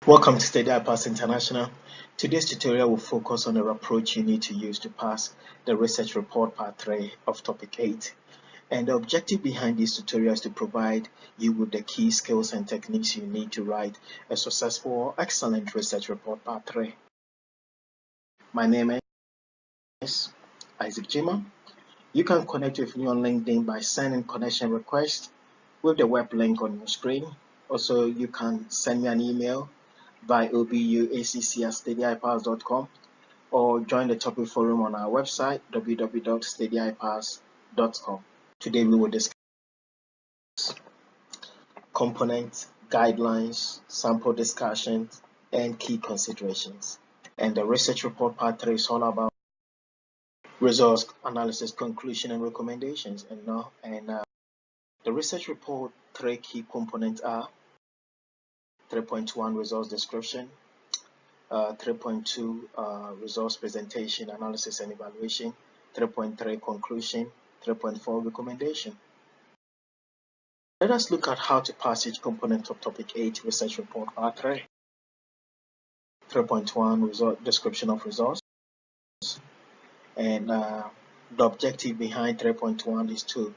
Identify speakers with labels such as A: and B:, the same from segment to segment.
A: Welcome to Steady Pass International. Today's tutorial will focus on the approach you need to use to pass the research report part 3 of topic 8. And the objective behind this tutorial is to provide you with the key skills and techniques you need to write a successful or excellent research report part 3. My name is Isaac Jima. You can connect with me on LinkedIn by sending connection request with the web link on your screen. Also, you can send me an email by obuacc@steadypass.com or join the topic forum on our website www.steadypass.com. Today we will discuss components, guidelines, sample discussions, and key considerations. And the research report part 3 is all about results, analysis, conclusion, and recommendations. The research report 3 key components are 3.1 results description, 3.2 results presentation, analysis and evaluation, 3.3 conclusion, 3.4 recommendation. Let us look at how to pass each component of topic 8 research report part 3. 3.1 result description of results, and the objective behind 3.1 is to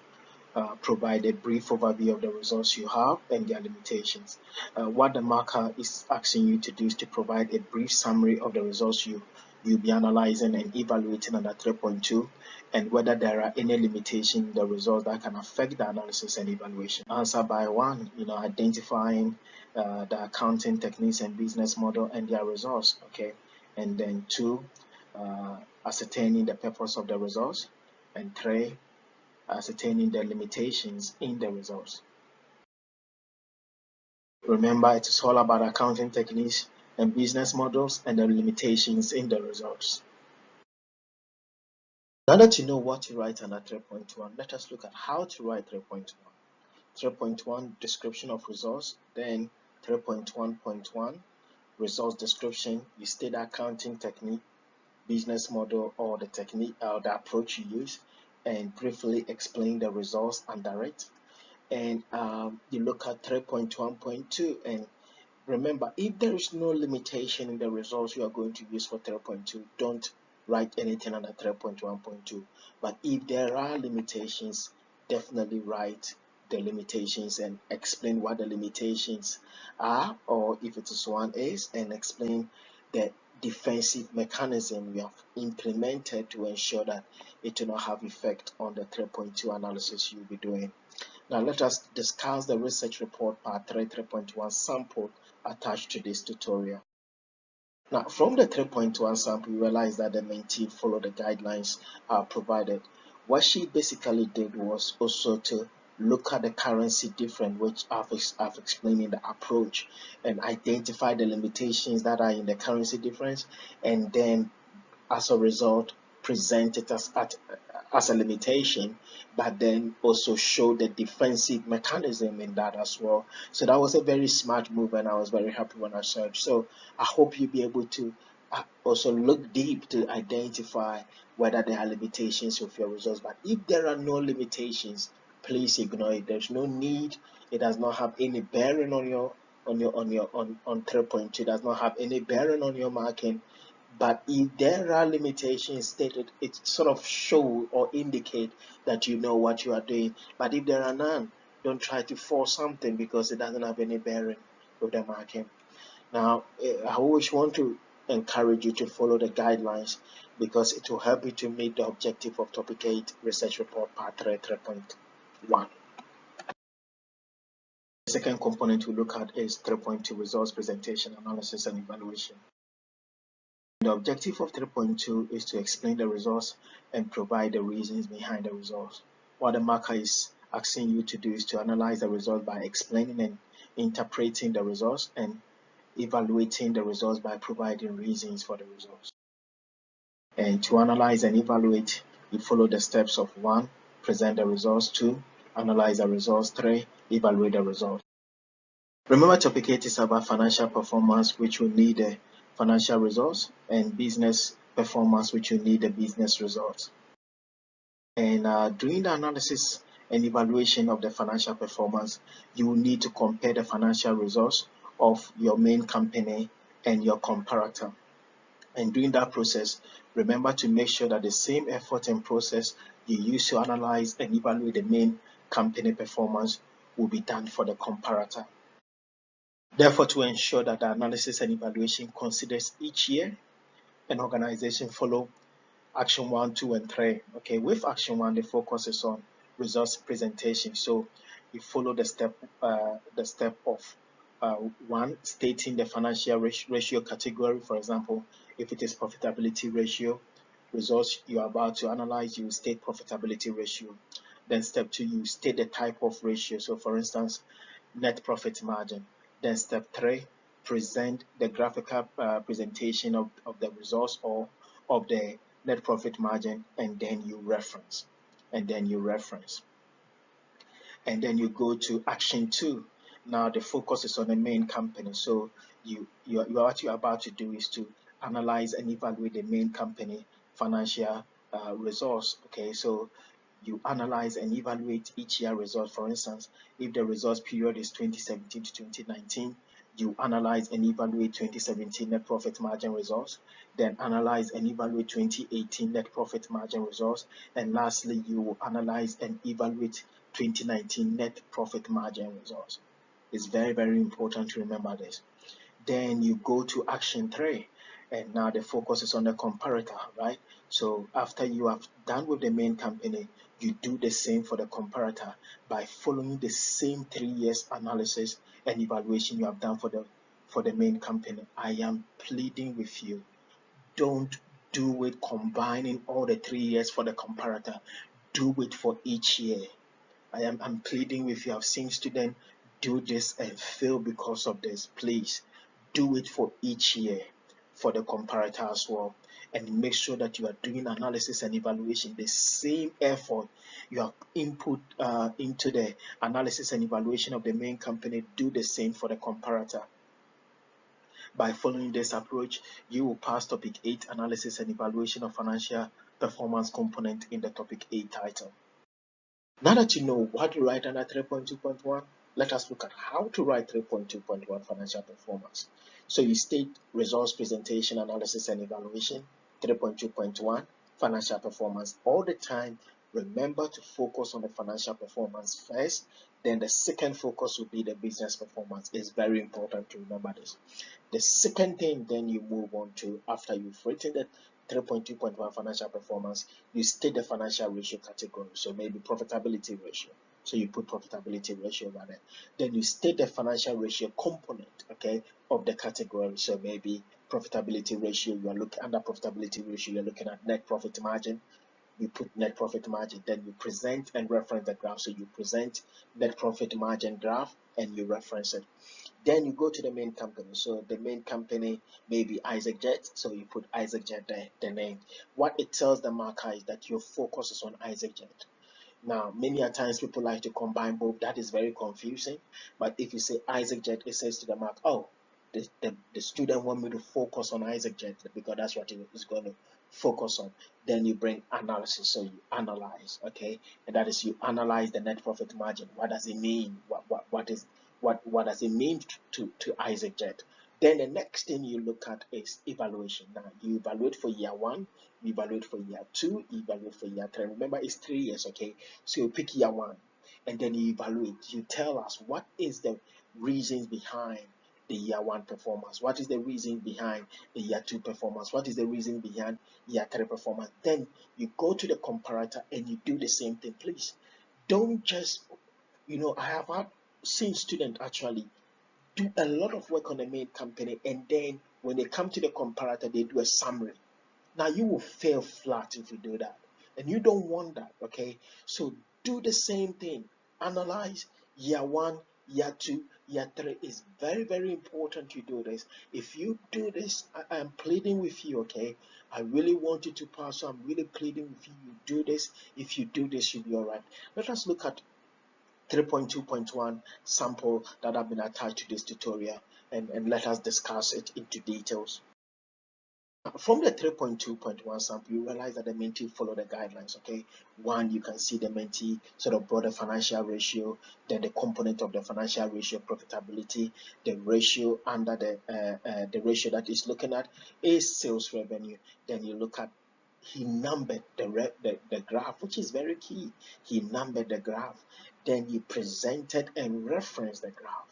A: provide a brief overview of the results you have and their limitations. What the marker is asking you to do is to provide a brief summary of the results you'll be analyzing and evaluating under 3.2, and whether there are any limitations in the results that can affect the analysis and evaluation. Answer by 1, identifying the accounting techniques and business model and their results, okay, and then 2, ascertaining the purpose of the results, and 3, ascertaining the limitations in the results. Remember, it is all about accounting techniques and business models and the limitations in the results. Now that you know what to write under 3.1, let us look at how to write 3.1. 3.1 description of results, then 3.1.1 results description. You state the accounting technique, business model, or the technique or the approach you use, and briefly explain the results under it. And you look at 3.1.2, and remember, if there is no limitation in the results you are going to use for 3.2, don't write anything under 3.1.2. But if there are limitations, definitely write the limitations and explain what the limitations are, or if it is one is, and explain the defensive mechanism you have implemented to ensure that it will not have effect on the 3.2 analysis you'll be doing. Now let us discuss the research report part 3 3.1 sample attached to this tutorial. Now from the 3.1 sample, you realize that the mentee followed the guidelines provided. What she basically did was also to look at the currency difference, which I've explained in the approach, and identify the limitations that are in the currency difference, and then as a result present it as a limitation, but then also show the defensive mechanism in that as well. So that was a very smart move, and I was very happy when I saw it. So I hope you'll be able to also look deep to identify whether there are limitations with your results. But if there are no limitations, please ignore it. There's no need. It does not have any bearing on 3.2. Does not have any bearing on your marking. But if there are limitations stated, it sort of show or indicate that you know what you are doing. But if there are none, don't try to force something because it doesn't have any bearing with the marking. Now, I always want to encourage you to follow the guidelines because it will help you to meet the objective of topic 8 research report part 3 3.1. The second component we look at is 3.2 results presentation, analysis, and evaluation. The objective of 3.2 is to explain the results and provide the reasons behind the results. What the marker is asking you to do is to analyze the results by explaining and interpreting the results, and evaluating the results by providing reasons for the results. And to analyze and evaluate, you follow the steps of 1, present the results, 2, analyze the results, 3, evaluate the results. Remember, topic 8 is about financial performance, which will need the financial results, and business performance, which will need the business results. And during the analysis and evaluation of the financial performance, you will need to compare the financial results of your main company and your comparator. And during that process, remember to make sure that the same effort and process you use to analyze and evaluate the main company performance will be done for the comparator. Therefore, to ensure that the analysis and evaluation considers each year, an organization follow action 1, 2, and 3. Okay, with action 1, the focus is on results presentation. So you follow the step of 1, stating the financial ratio category. For example, if it is profitability ratio results you are about to analyze, you state profitability ratio. Then step 2, you state the type of ratio. So for instance, net profit margin. Then step 3, present the graphical presentation of the results or of the net profit margin, and then you reference. And then you go to action 2. Now the focus is on the main company. So what you're about to do is to analyze and evaluate the main company financial results. Okay, so you analyze and evaluate each year results. For instance, if the results period is 2017 to 2019, you analyze and evaluate 2017 net profit margin results, then analyze and evaluate 2018 net profit margin results, and lastly, you will analyze and evaluate 2019 net profit margin results. It's very, very important to remember this. Then you go to action 3, and now the focus is on the comparator, right? So after you have done with the main company, you do the same for the comparator by following the same 3 years analysis and evaluation you have done for the main company. I am pleading with you, don't do it combining all the 3 years for the comparator. Do it for each year. I'm pleading with you. I've seen students do this and fail because of this. Please do it for each year for the comparator as well, and make sure that you are doing analysis and evaluation. The same effort you have input into the analysis and evaluation of the main company, do the same for the comparator. By following this approach, you will pass topic 8, analysis and evaluation of financial performance component, in the topic 8 title. Now that you know what to write under 3.2.1, let us look at how to write 3.2.1 financial performance. So you state results presentation, analysis and evaluation, 3.2.1 financial performance. All the time, remember to focus on the financial performance first, then the second focus will be the business performance. It's very important to remember this. The second thing then you move on to, after you've written the 3.2.1 financial performance, you state the financial ratio category. So maybe profitability ratio. So you put profitability ratio over there. Then you state the financial ratio component, okay, of the category. So maybe profitability ratio, you are looking under profitability ratio, you're looking at net profit margin. You put net profit margin, then you present and reference the graph. So you present net profit margin graph and you reference it. Then you go to the main company. So the main company may be ISACJET. So you put ISACJET there, the name. What it tells the marker is that your focus is on ISACJET. Now, many a times people like to combine both. That is very confusing. But if you say ISACJET, it says to the mark, oh, the student want me to focus on ISACJET because that's what it is going to focus on. Then you bring analysis. So you analyze, okay? And that is, you analyze the net profit margin. What does it mean? What does it mean to ISACJET? Then the next thing you look at is evaluation. Now you evaluate for year 1, you evaluate for year 2, you evaluate for year 3. Remember, it's 3 years, okay? So you pick year 1 and then you evaluate. You tell us what is the reasons behind the year 1 performance, what is the reason behind the year 2 performance, what is the reason behind year 3 performance. Then you go to the comparator and you do the same thing. Please don't just, I have seen students actually do a lot of work on the main company, and then when they come to the comparator, they do a summary. Now you will fail flat if you do that, and you don't want that, okay? So do the same thing. Analyze year 1, year 2, year 3. Is very, very important you do this. If you do this, I am pleading with you, okay? I really want you to pass, so I'm really pleading with you. You do this. If you do this, you'll be all right. Let us look at 3.2.1 sample that have been attached to this tutorial, and let us discuss it into details. From the 3.2.1 sample, you realize that the mentee follow the guidelines. Okay, one, you can see the mentee sort of brought the financial ratio, then the component of the financial ratio, profitability, the ratio under the ratio that is looking at is sales revenue. Then you look at, he numbered the graph, which is very key. He numbered the graph, then he presented and referenced the graph.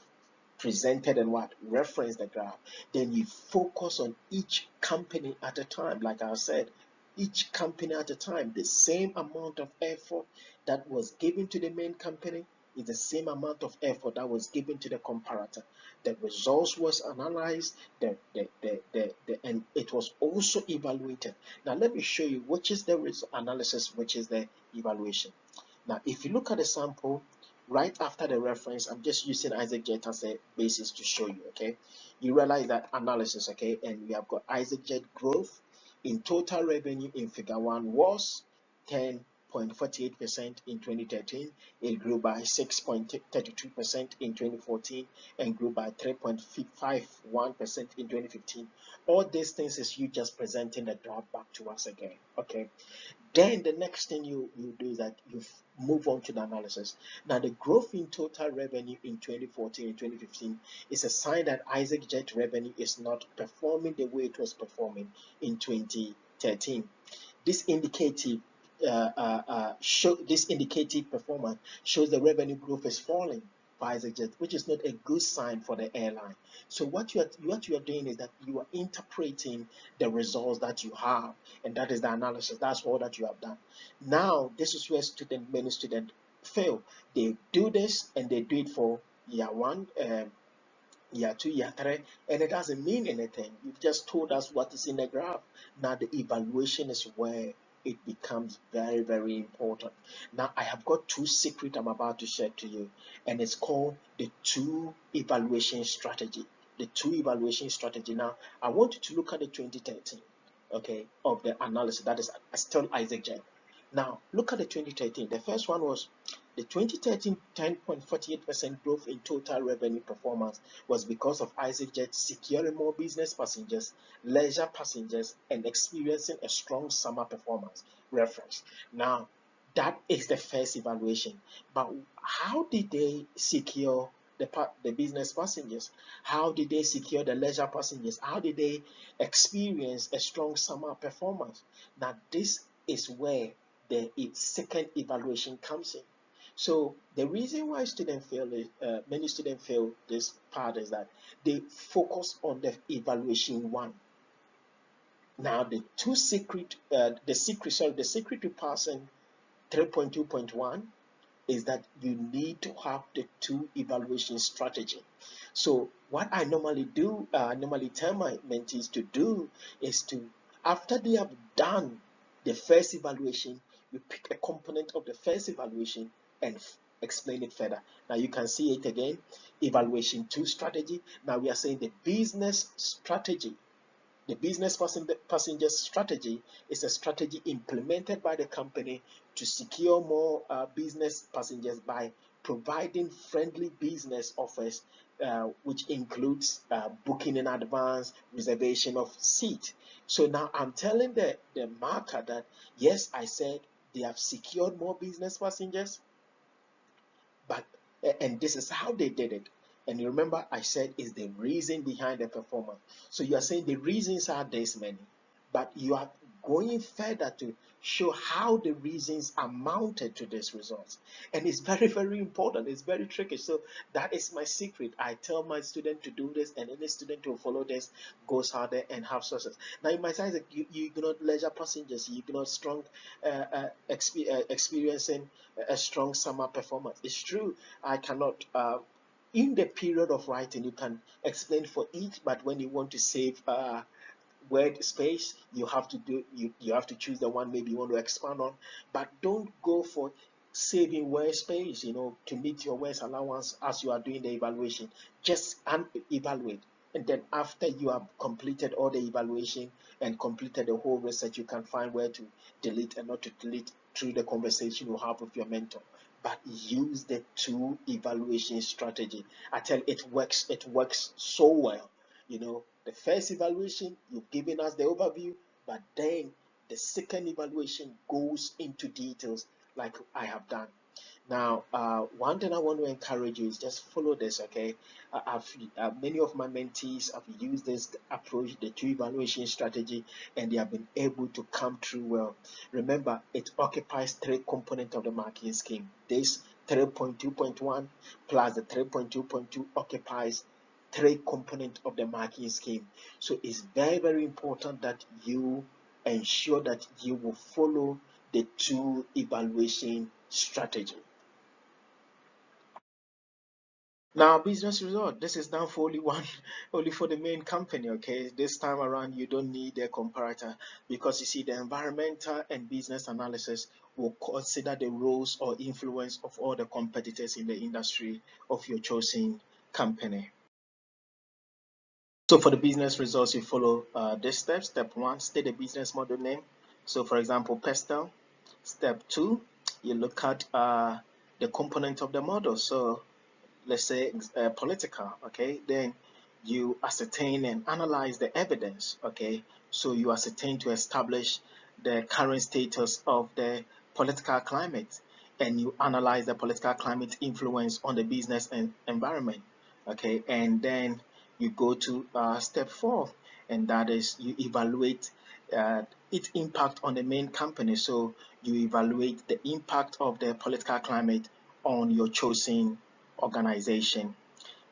A: Presented and what? Reference the graph. Then you focus on each company at a time. Like I said, each company at a time. The same amount of effort that was given to the main company is the same amount of effort that was given to the comparator. The results was analyzed, and it was also evaluated. Now let me show you which is the analysis, which is the evaluation. Now, if you look at the sample, right after the reference, I'm just using Isaac Jet as a basis to show you, okay? You realize that analysis, okay? And we have got Isaac Jet growth in total revenue in figure 1 was 10.48% in 2013. It grew by 6.32% in 2014 and grew by 3.51% in 2015. All these things is you just presenting the graph back to us again, okay? Then the next thing you do is that you move on to the analysis. Now, the growth in total revenue in 2014 and 2015 is a sign that Isaac Jet revenue is not performing the way it was performing in 2013. This indicative this indicative performance shows the revenue growth is falling for Isaac Jet, which is not a good sign for the airline. So what you are doing is that you are interpreting the results that you have, and that is the analysis. That's all that you have done. Now, this is where many students fail. They do this and they do it for year 1, year 2, year 3, and it doesn't mean anything. You've just told us what is in the graph. Now the evaluation is where it becomes very, very important. Now I have got 2 secrets I'm about to share to you, and it's called the 2 evaluation strategy. The 2 evaluation strategy. Now I want you to look at the 2013, okay, of the analysis. That is still Isaac Jet. Now look at the 2013. The first one was the 2013 10.48% growth in total revenue performance was because of Isaac Jet securing more business passengers, leisure passengers, and experiencing a strong summer performance. Reference. Now, that is the first evaluation. But how did they secure the business passengers? How did they secure the leisure passengers? How did they experience a strong summer performance? Now, this is where the second evaluation comes in. So the reason why many students fail this part is that they focus on the evaluation 1. Now the secret to passing 3.2.1 is that you need to have the 2 evaluation strategy. So what I normally do, normally tell my mentees to do is to, after they have done the first evaluation, you pick a component of the first evaluation and explain it further. Now you can see it again, evaluation 2 strategy. Now we are saying the business strategy. The business passenger strategy is a strategy implemented by the company to secure more business passengers by providing friendly business offers, which includes booking in advance, reservation of seat. So now I'm telling the marker that, yes, I said they have secured more business passengers, but and this is how they did it. And you remember I said is the reason behind the performance. So you are saying the reasons are this many, but you are going further to show how the reasons amounted to these results. And it's very, very important. It's very tricky. So that is my secret. I tell my student to do this, and any student who follow this goes harder and have success. Now you might say that you ignore leisure passengers, you ignore strong experiencing a strong summer performance. It's true. I cannot in the period of writing you can explain for each, but when you want to save word space, you have to you have to choose the one maybe you want to expand on, but don't go for saving word space, to meet your words allowance as you are doing the evaluation. Just evaluate, and then after you have completed all the evaluation and completed the whole research, you can find where to delete and not to delete through the conversation you have with your mentor. But use the 2 evaluation strategy. I tell you, it works so well. The first evaluation, you've given us the overview, but then the second evaluation goes into details like I have done. Now, one thing I want to encourage you is just follow this, okay? Many of my mentees have used this approach, the two evaluation strategy, and they have been able to come through well. Remember, it occupies three components of the marking scheme. This 3.2.1 plus the 3.2.2 occupies three components of the marking scheme. So it's very, very important that you ensure that you will follow the two evaluation strategy. Now, business result, this is now for only one, only for the main company, okay? This time around, you don't need a comparator, because you see the environmental and business analysis will consider the roles or influence of all the competitors in the industry of your chosen company. So for the business results, you follow this step. Step one, state the business model name. So for example, Pestel. Step two, you look at the component of the model. So let's say political, okay? Then you ascertain and analyze the evidence, okay? So you ascertain to establish the current status of the political climate, and you analyze the political climate influence on the business and environment, okay? And then you go to step four, and that is you evaluate its impact on the main company. So you evaluate the impact of the political climate on your chosen organization.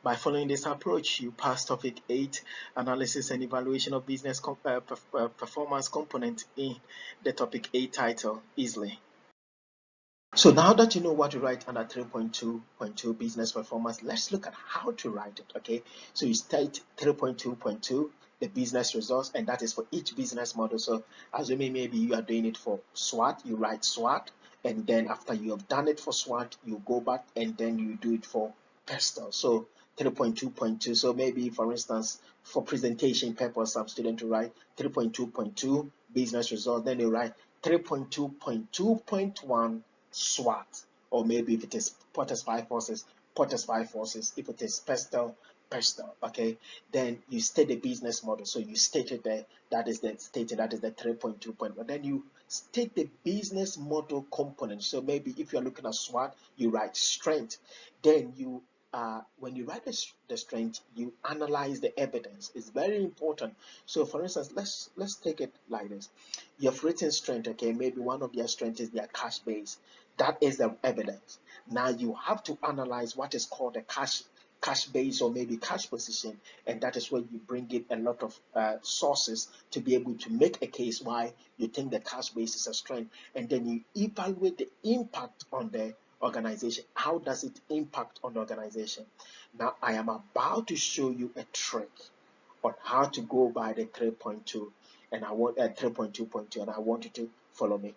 A: By following this approach, you pass topic 8, analysis and evaluation of business performance component, in the topic 8 title easily. So now that you know what to write under 3.2.2 business performance, let's look at how to write it, okay? So you state 3.2.2, the business results, and that is for each business model. So assuming maybe you are doing it for SWOT, you write SWOT, and then after you have done it for SWOT, you go back and then you do it for PESTEL. So 3.2.2, so maybe for instance, for presentation purpose, some student to write 3.2.2 business result, then they write 3.2.2.1 SWOT, or maybe if it is Potter's five forces, Potter's five forces. If it is Pestel, Pestel. Okay, then you state the business model. So you stated there, that is the stated, that is the 3.2.1. Then you state the business model component. So maybe if you're looking at SWOT, you write strength. Then you when you write the strength, you analyze the evidence. It's very important. So for instance, let's take it like this. You've written strength, okay, maybe one of their strengths is their cash base. That is the evidence. Now you have to analyze what is called a cash base, or maybe cash position, and that is where you bring in a lot of sources to be able to make a case why you think the cash base is a strength, and then you evaluate the impact on the organization. How does it impact on the organization? Now I am about to show you a trick on how to go by the 3.2, and I want 3.2.2, and I want you to follow me.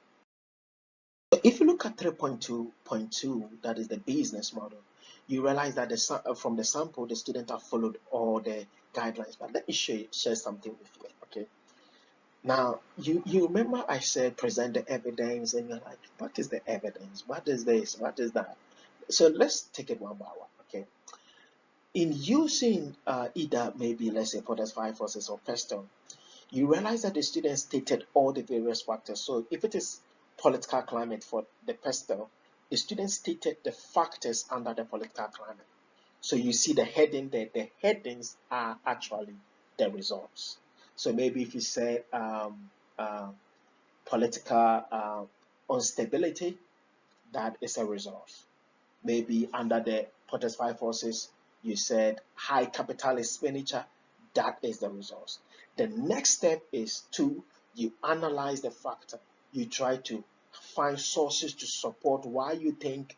A: So if you look at 3.2.2, that is the business model, you realize that from the sample, the students have followed all the guidelines. But let me share something with you, okay? Now, you remember I said present the evidence, and you're like, what is the evidence? What is this? What is that? So let's take it one by one, okay? In using either maybe, let's say, Potter's five forces or Pestel, you realize that the students stated all the various factors. So if it is political climate for the Pestel, the students stated the factors under the political climate. So you see the heading there, the headings are actually the results. So maybe if you say political instability, that is a result. Maybe under the Potter's five forces, you said high capital expenditure, that is the results. The next step is you analyze the factor. You try to find sources to support why you think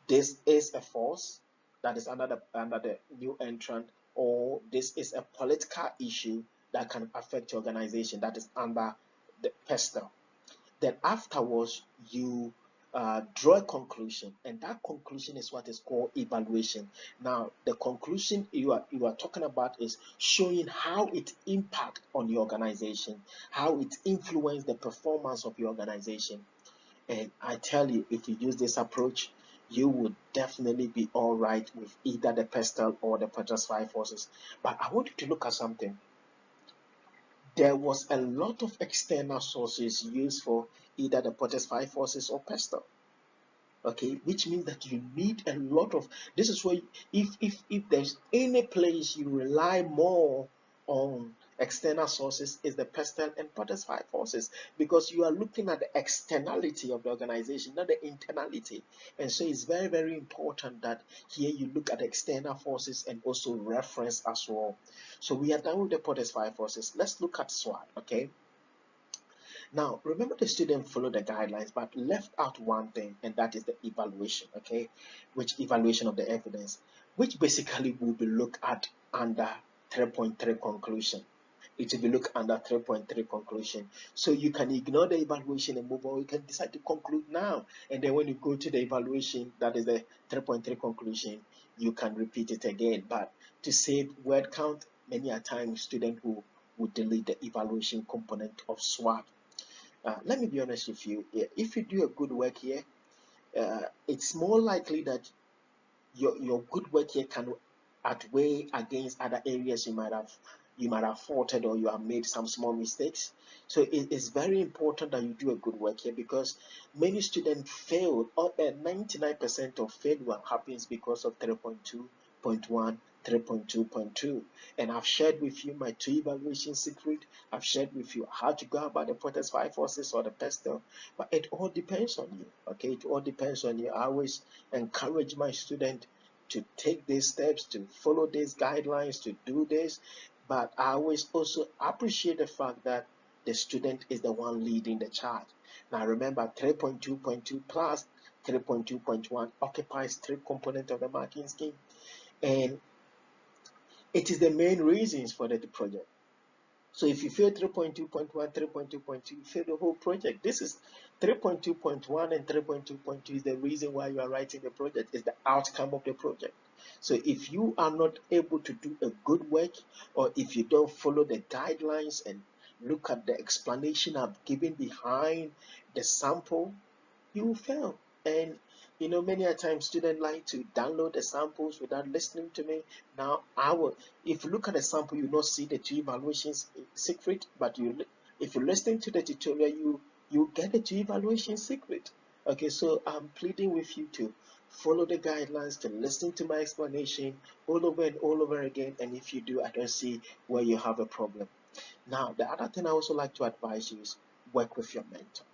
A: this is a force that is under the new entrant, or this is a political issue that can affect your organization, that is under the Pestel. Then afterwards, you draw a conclusion, and that conclusion is what is called evaluation. Now, the conclusion you are talking about is showing how it impact on your organization, how it influence the performance of your organization. And I tell you, if you use this approach, you would definitely be all right with either the Pestel or the Potter's five forces. But I want you to look at something. there was a lot of external sources used for either the Potter's five forces or pestle. Okay, which means that you need a lot of, this is where, if there's any place you rely more on external sources, is the pestle and Potter's five forces, because you are looking at the externality of the organization, not the internality. And so it's very, very important that here you look at the external forces and also reference as well. So we are done with the Potter's five forces. Let's look at SWOT. Okay, now, remember the student followed the guidelines but left out one thing, and that is the evaluation, okay? Which evaluation of the evidence, which basically will be looked at under 3.3 conclusion. It will be looked under 3.3 conclusion. So you can ignore the evaluation and move on. You can decide to conclude now. And then when you go to the evaluation, that is the 3.3 conclusion, you can repeat it again. But to save word count, many a time student will delete the evaluation component of SWOT. Let me be honest with you. If you do a good work here, it's more likely that your good work here can outweigh against other areas you might have faulted, or you have made some small mistakes. So it's very important that you do a good work here, because many students fail. 99% of failure happens because of 3.2.1, 3.2.2. And I've shared with you my 2 evaluation secret. I've shared with you how to go about the Potter's five forces or the pestle. But it all depends on you. Okay, it all depends on you. I always encourage my student to take these steps, to follow these guidelines, to do this. But I always also appreciate the fact that the student is the one leading the charge. Now remember, 3.2.2 plus 3.2.1 occupies 3 components of the marking scheme, and it is the main reasons for the project. So if you fail 3.2.1, 3.2.2, you fail the whole project. This is 3.2.1 and 3.2.2 is the reason why you are writing the project, is the outcome of the project. So if you are not able to do a good work, or if you don't follow the guidelines and look at the explanation I've given behind the sample, you will fail. And many a time students like to download the samples without listening to me. Now, if you look at the sample, you not see the 2 evaluations secret, but if you listen to the tutorial, you get the 2 evaluation secret. Okay, so I'm pleading with you to follow the guidelines, to listen to my explanation all over and all over again. And if you do, I don't see where you have a problem. Now, the other thing I also like to advise you is work with your mentor.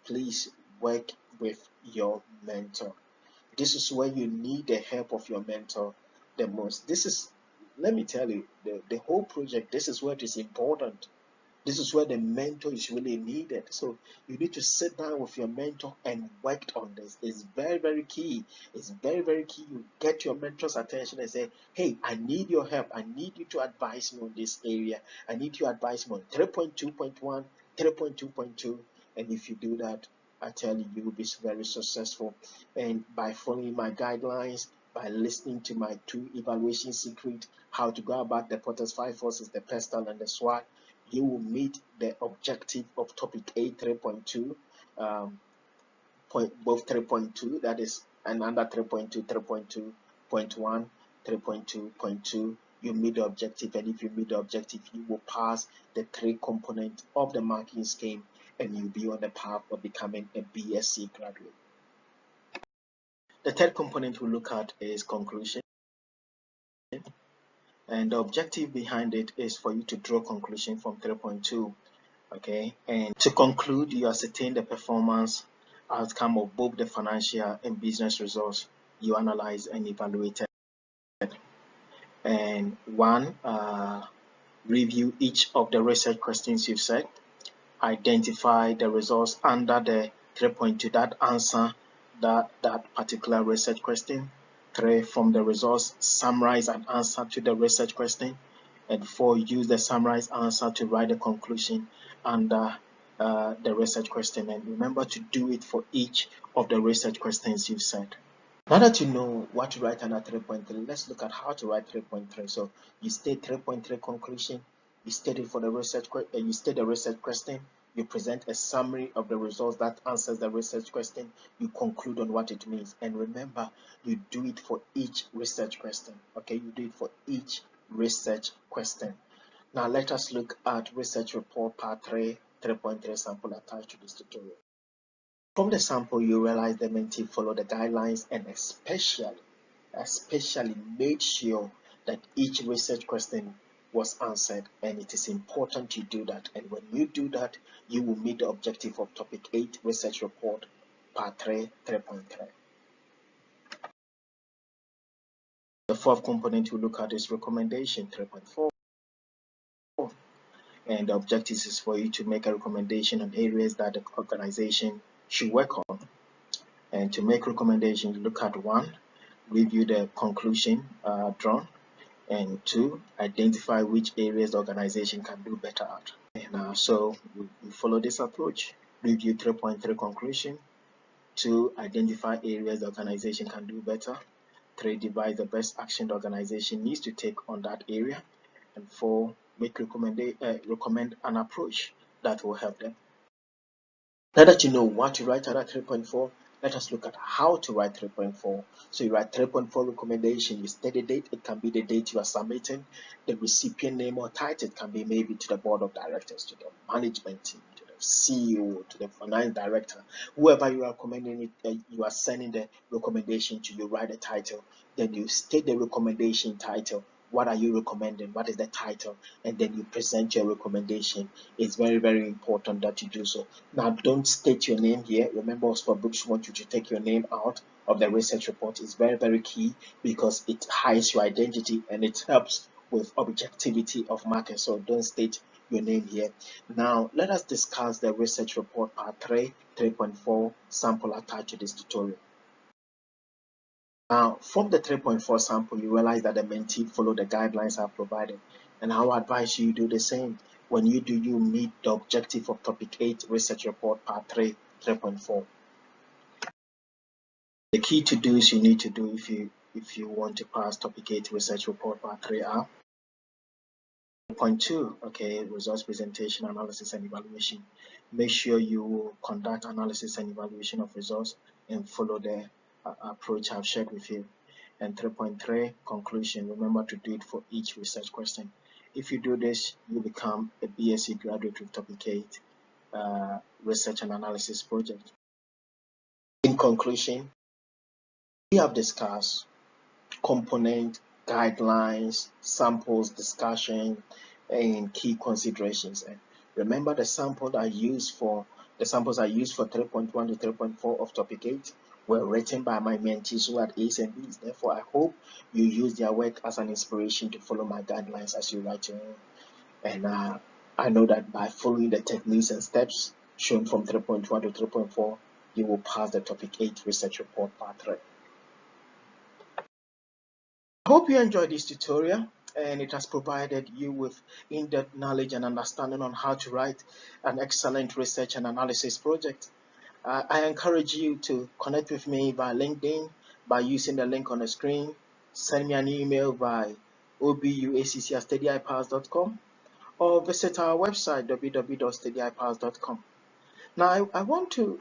A: Please work with your mentor. This is where you need the help of your mentor the most. Let me tell you, the whole project, this is where it is important. This is where the mentor is really needed. So you need to sit down with your mentor and work on this. It's very, very key. It's very, very key. You get your mentor's attention and say, hey, I need your help. I need you to advise me on this area. I need you to advise me on 3.2.1, 3.2.2. And if you do that, I tell you, you will be very successful. And by following my guidelines, by listening to my 2 evaluation secret, how to go about the Potter's five forces, the pestle and the SWOT, you will meet the objective of topic A 3.2, both 3.2, that is, and under 3.2, 3.2.1, 3.2.2. You meet the objective, and if you meet the objective, you will pass the 3 components of the marking scheme, and you'll be on the path of becoming a BSc graduate. The third component we look at is conclusion. And the objective behind it is for you to draw conclusion from 3.2. Okay, and to conclude, you ascertain the performance outcome of both the financial and business results you analyze and evaluated. And 1, review each of the research questions you've set. Identify the results under the 3.2 that answer that particular research question. 3, from the results, summarize an answer to the research question. And 4, use the summarized answer to write a conclusion under the research question. And remember to do it for each of the research questions you've set. Now that you know what to write under 3.3, let's look at how to write 3.3. So you state 3.3 conclusion, you state it for the research, you state the research question, you present a summary of the results that answers the research question, you conclude on what it means. And remember, you do it for each research question. Okay, you do it for each research question. Now let us look at research report part 3, 3.3 sample attached to this tutorial. From the sample, you realize the mentee followed the guidelines and especially made sure that each research question was answered, and it is important you do that. And when you do that, you will meet the objective of topic 8 research report part 3, 3.3. The fourth component we look at is recommendation 3.4. And the objective is for you to make a recommendation on areas that the organization should work on. And to make recommendations, look at 1, review the conclusion drawn, and 2, identify which areas the organization can do better at. And so we follow this approach. Review 3.3 conclusion. 2, identify areas the organization can do better. 3, devise the best action the organization needs to take on that area. And 4, recommend an approach that will help them. Now that you know what to write at 3.4, let us look at how to write 3.4. So you write 3.4 recommendation, you state the date, it can be the date you are submitting, the recipient name or title, it can be maybe to the board of directors, to the management team, to the CEO, to the finance director, whoever you are recommending it, you are sending the recommendation to, you write the title, then you state the recommendation title. What are you recommending? What is the title? And then you present your recommendation. It's very, very important that you do so. Now, don't state your name here. Remember, Oxford Books want you to take your name out of the research report. It's very, very key because it hides your identity and it helps with objectivity of matter. So don't state your name here. Now, let us discuss the research report part 3, 3.4 sample attached to this tutorial. Now, from the 3.4 sample, you realize that the mentee followed the guidelines I've provided, and I will advise you do the same. When you do, you meet the objective of topic 8 research report part 3, 3.4. The key to do is you need to do if you want to pass topic 8 research report part 3 are 3.2, okay, results presentation, analysis and evaluation. Make sure you conduct analysis and evaluation of results and follow the approach I've shared with you. And 3.3 conclusion, remember to do it for each research question. If you do this, you become a BSc graduate with topic 8 research and analysis project. In conclusion, we have discussed component, guidelines, samples, discussion, and key considerations. And remember, the samples are used for 3.1 to 3.4 of topic 8 were written by my mentees who had A's and B's. Therefore, I hope you use their work as an inspiration to follow my guidelines as you write your own. And I know that by following the techniques and steps shown from 3.1 to 3.4, you will pass the topic 8 research report part 3. I hope you enjoyed this tutorial and it has provided you with in-depth knowledge and understanding on how to write an excellent research and analysis project. I encourage you to connect with me via LinkedIn by using the link on the screen. Send me an email by obuacc@steadyipowers.com or visit our website www.steadyipowers.com. Now, I want to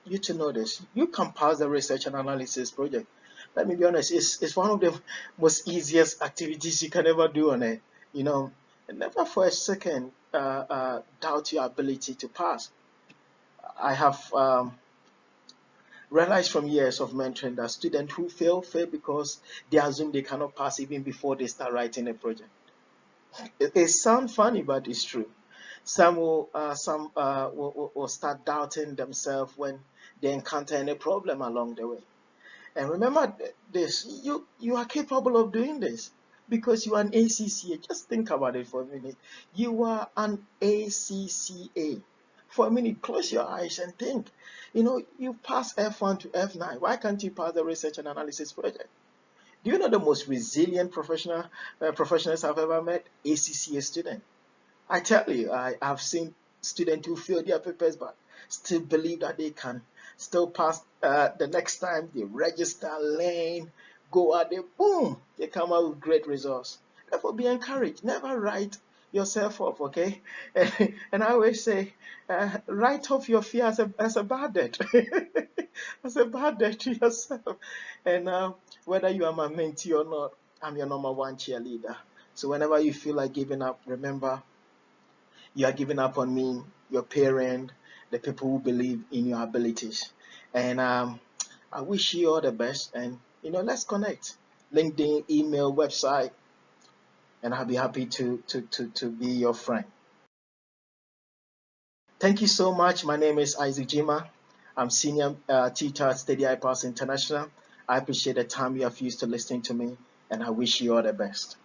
A: you to know this. You can pass the research and analysis project. Let me be honest, it's one of the most easiest activities you can ever do on it. You know, never for a second doubt your ability to pass. I have realized from years of mentoring that students who fail because they assume they cannot pass even before they start writing a project. It sounds funny, but it's true. Some will start doubting themselves when they encounter any problem along the way. And remember this, you are capable of doing this because you are an ACCA. Just think about it for a minute. You are an ACCA. For a minute, close your eyes and think. You know, you pass F1 to F9. Why can't you pass the research and analysis project? Do you know the most resilient professionals I've ever met? ACCA student. I tell you, I've seen students who fail their papers but still believe that they can still pass the next time they register, learn, go out there, boom, they come out with great results. Therefore, be encouraged. Never write yourself off, okay? And I always say, write off your fear as a bad debt. As a bad debt to yourself. And whether you are my mentee or not, I'm your #1 cheerleader. So whenever you feel like giving up, remember you are giving up on me, your parent, the people who believe in your abilities. And I wish you all the best. And let's connect. LinkedIn, email, website, and I'll be happy to be your friend. Thank you so much. My name is Isaac Jima. I'm senior teacher at Steady iPass International. I appreciate the time you have used to listening to me, and I wish you all the best.